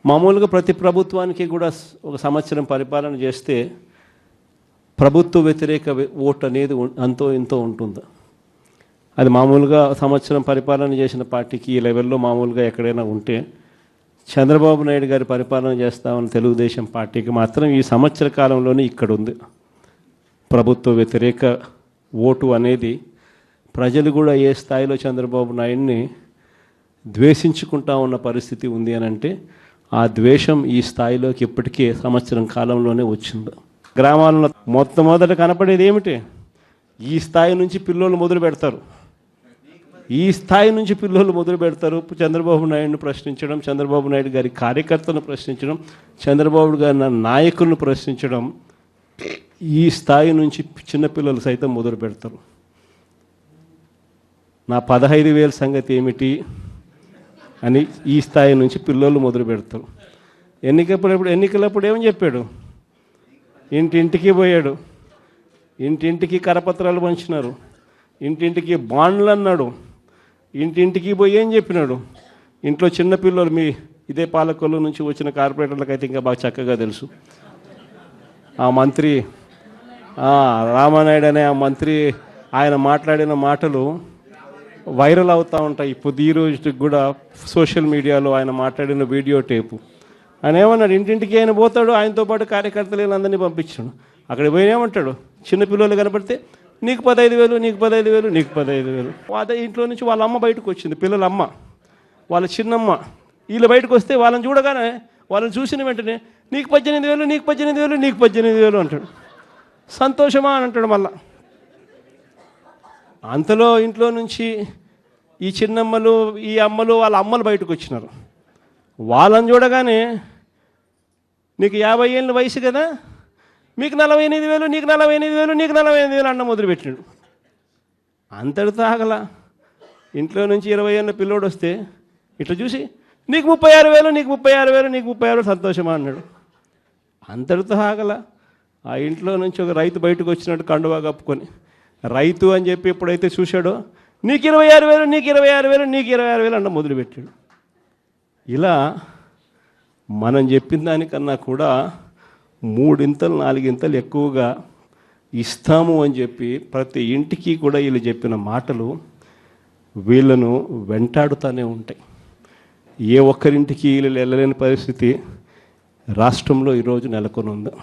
మామూలుగా ప్రతి ప్రభుత్వానికి కూడా ఒక సంవత్సరం పరిపాలన చేస్తే ప్రభుత్వ వ్యతిరేక ఓటు అనేది అంతో ఇంతో ఉంటుంది. అది మామూలుగా సంవత్సరం పరిపాలన చేసిన పార్టీకి ఈ లెవెల్లో మామూలుగా ఎక్కడైనా ఉంటే, చంద్రబాబు నాయుడు గారి పరిపాలన చేస్తామని తెలుగుదేశం పార్టీకి మాత్రం ఈ సంవత్సర కాలంలోనే ఇక్కడ ఉంది. ప్రభుత్వ వ్యతిరేక ఓటు అనేది ప్రజలు కూడా ఏ స్థాయిలో చంద్రబాబు నాయుడిని ద్వేషించుకుంటా ఉన్న పరిస్థితి ఉంది అని అంటే, ఆ ద్వేషం ఈ స్థాయిలోకి ఇప్పటికే సంవత్సరం కాలంలోనే వచ్చింది. గ్రామాల్లో మొట్టమొదట కనపడేది ఏమిటి? ఈ స్థాయి నుంచి పిల్లలు మొదలు పెడతారు. ఈ స్థాయి నుంచి పిల్లలు మొదలు పెడతారు. చంద్రబాబు నాయుడుని ప్రశ్నించడం, చంద్రబాబు నాయుడు గారి కార్యకర్తలను ప్రశ్నించడం, చంద్రబాబు గారి నాయకులను ప్రశ్నించడం, ఈ స్థాయి నుంచి చిన్నపిల్లలు సైతం మొదలు పెడతారు. నా 15,000 సంగతి ఏమిటి అని ఈ స్థాయి నుంచి పిల్లలు మొదలు పెడతారు. ఎన్నికలప్పుడు ఏమని చెప్పాడు? ఇంటింటికి పోయాడు, ఇంటింటికి కరపత్రాలు పంచినారు, ఇంటింటికి బాండ్లు అన్నాడు, ఇంటింటికి పోయి ఏం చెప్పినాడు? ఇంట్లో చిన్నపిల్లలు, మీ ఇదే పాలకొల్లు నుంచి వచ్చిన కార్పొరేటర్లకు అయితే ఇంకా బాగా చక్కగా తెలుసు. ఆ మంత్రి రామానాయుడు అనే ఆ మంత్రి, ఆయన మాట్లాడిన మాటలు వైరల్ అవుతూ ఉంటాయి. ఇప్పుడు ఈ రోజుకి కూడా సోషల్ మీడియాలో ఆయన మాట్లాడిన వీడియో టేపు. ఆయన ఏమన్నాడు? ఇంటింటికి ఆయన పోతాడు, ఆయనతో పాటు కార్యకర్తలు అందరినీ పంపించాడు. అక్కడ పోయి ఏమంటాడు? చిన్నపిల్లలు కనపడితే నీకు 15,000, నీకు 15,000, నీకు 15,000. అదే ఇంట్లో నుంచి వాళ్ళ అమ్మ బయటకు వచ్చింది, పిల్లల అమ్మ, వాళ్ళ చిన్నమ్మ. వీళ్ళు బయటకు వస్తే వాళ్ళని చూడగానే, వాళ్ళని చూసిన వెంటనే నీకు 18,000, నీకు 18,000, నీకు 18,000 అంటాడు. సంతోషమా అని అంటాడు. మళ్ళా అంతలో ఇంట్లో నుంచి ఈ చిన్నమ్మలు, ఈ అమ్మలు, వాళ్ళ అమ్మలు బయటకు వచ్చినారు. వాళ్ళని చూడగానే నీకు 50 ఏళ్ళ వయసు కదా, మీకు 48,000, నీకు 48,000, నీకు 48,000 అన్న మొదలుపెట్టినాడు. అంతటితో ఆగల. ఇంట్లో నుంచి 20 ఏళ్ళ పిల్లోడు వస్తే ఇట్లా చూసి నీకు 36,000, నీకు 36,000, నీకు 36,000 సంతోషమా అన్నాడు. అంతటితో ఆగల. ఆ ఇంట్లో నుంచి ఒక రైతు బయటకు వచ్చినట్టు కండువా కప్పుకొని, రైతు అని చెప్పి ఎప్పుడైతే చూశాడో నీకు 26,000, నీకు 26,000, నీకు 26,000 అన్న మొదలుపెట్టాడు. ఇలా మనం చెప్పిన దానికన్నా కూడా 3 4 ఎక్కువగా ఇస్తాము అని చెప్పి ప్రతి ఇంటికి కూడా వీళ్ళు చెప్పిన మాటలు వీళ్ళను వెంటాడుతూనే ఉంటాయి. ఏ ఒక్కరింటికి వీళ్ళు వెళ్ళలేని పరిస్థితి రాష్ట్రంలో ఈరోజు నెలకొని ఉంది.